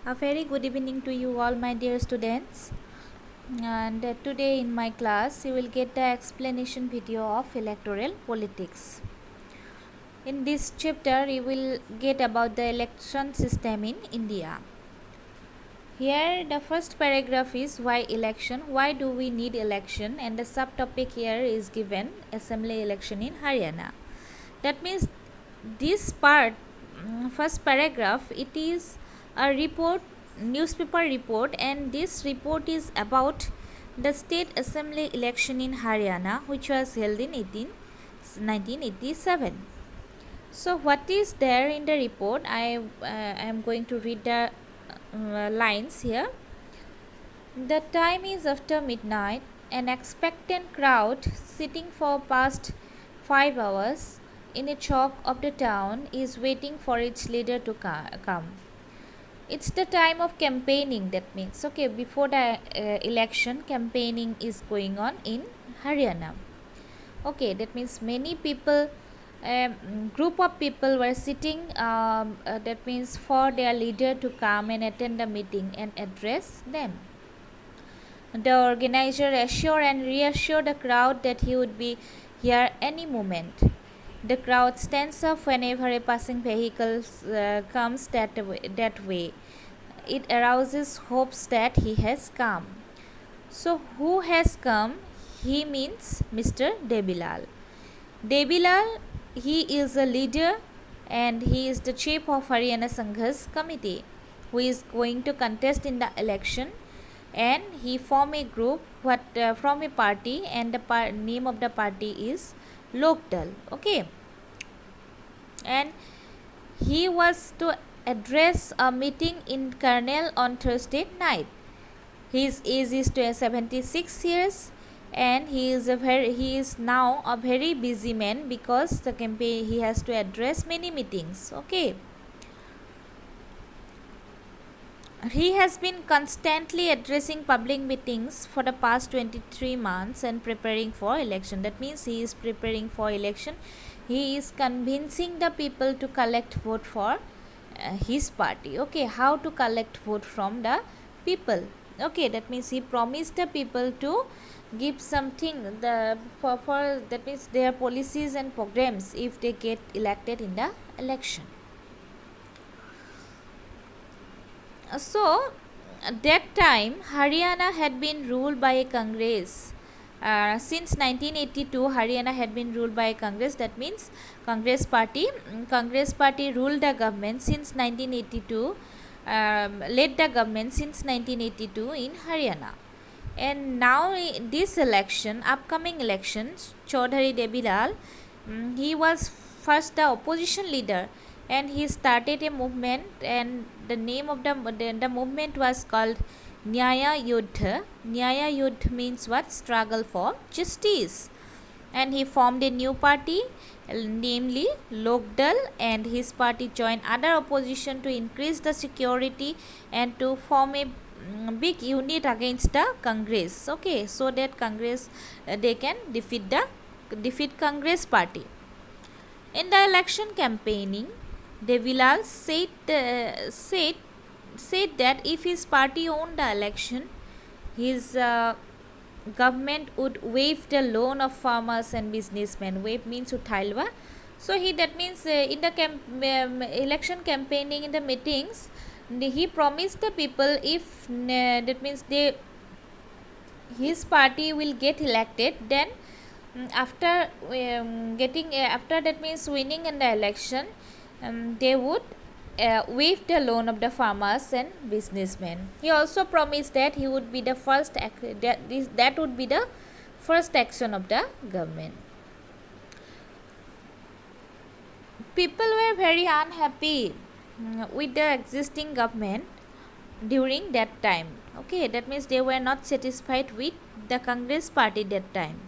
A very good evening to you all, my dear students. And today in my class, you will get the explanation video of electoral politics. In this chapter, you will get about the election system in India. Here, the first paragraph is why election, why do we need election, and the subtopic here is given assembly election in Haryana. That means this part, first paragraph, it is a report, newspaper report, and this report is about the state assembly election in Haryana, which was held in 1987. So what is there in the report? I am going to read the lines here. The time is after midnight. An expectant crowd sitting for past 5 hours in a chalk of the town is waiting for its leader to come. It's the time of campaigning, that means, okay, before the election, campaigning is going on in Haryana. Okay, that means many people, group of people were sitting, that means for their leader to come and attend the meeting and address them. The organizer assured and reassured the crowd that he would be here any moment. The crowd stands up whenever a passing vehicle comes that way. It arouses hopes that he has come. So who has come? He means Mr. Debilal. Debilal, he is a leader and he is the chief of Haryana Sanghas committee who is going to contest in the election, and he form a group from a party, and the name of the party is Lokdal. Okay, and he was to address a meeting in Karnal on Thursday night. His age is 76 years and he is now a very busy man because the campaign he has to address many meetings. Okay, he has been constantly addressing public meetings for the past 23 months and preparing for election. That means he is preparing for election. He is convincing the people to collect vote for his party. Okay, how to collect vote from the people? Okay, that means he promised the people to give something for that means their policies and programs if they get elected in the election. So at that time Haryana had been ruled by a Congress. Since 1982 Haryana had been ruled by a Congress. That means Congress party ruled the government since 1982, led the government since 1982 in Haryana. And now this election, upcoming elections, Chaudhary Debilal, he was first the opposition leader and he started a movement, and the name of the movement was called Nyaya Yudh. Nyaya Yudh means what? Struggle for justice. And he formed a new party, namely Lokdal, and his party joined other opposition to increase the security and to form a big unit against the Congress. Okay, so that Congress they can defeat Congress party. In the election campaigning, Debilal said that if his party won the election, his government would waive the loan of farmers and businessmen. Waive means uthailwa. So that means in the election campaigning, in the meetings, he promised the people if that means his party will get elected, then after after that means winning in the election, they would waive the loan of the farmers and businessmen. He also promised that he would be the first that would be the first action of the government. People were very unhappy with the existing government during that time. Okay, that means they were not satisfied with the Congress party that time.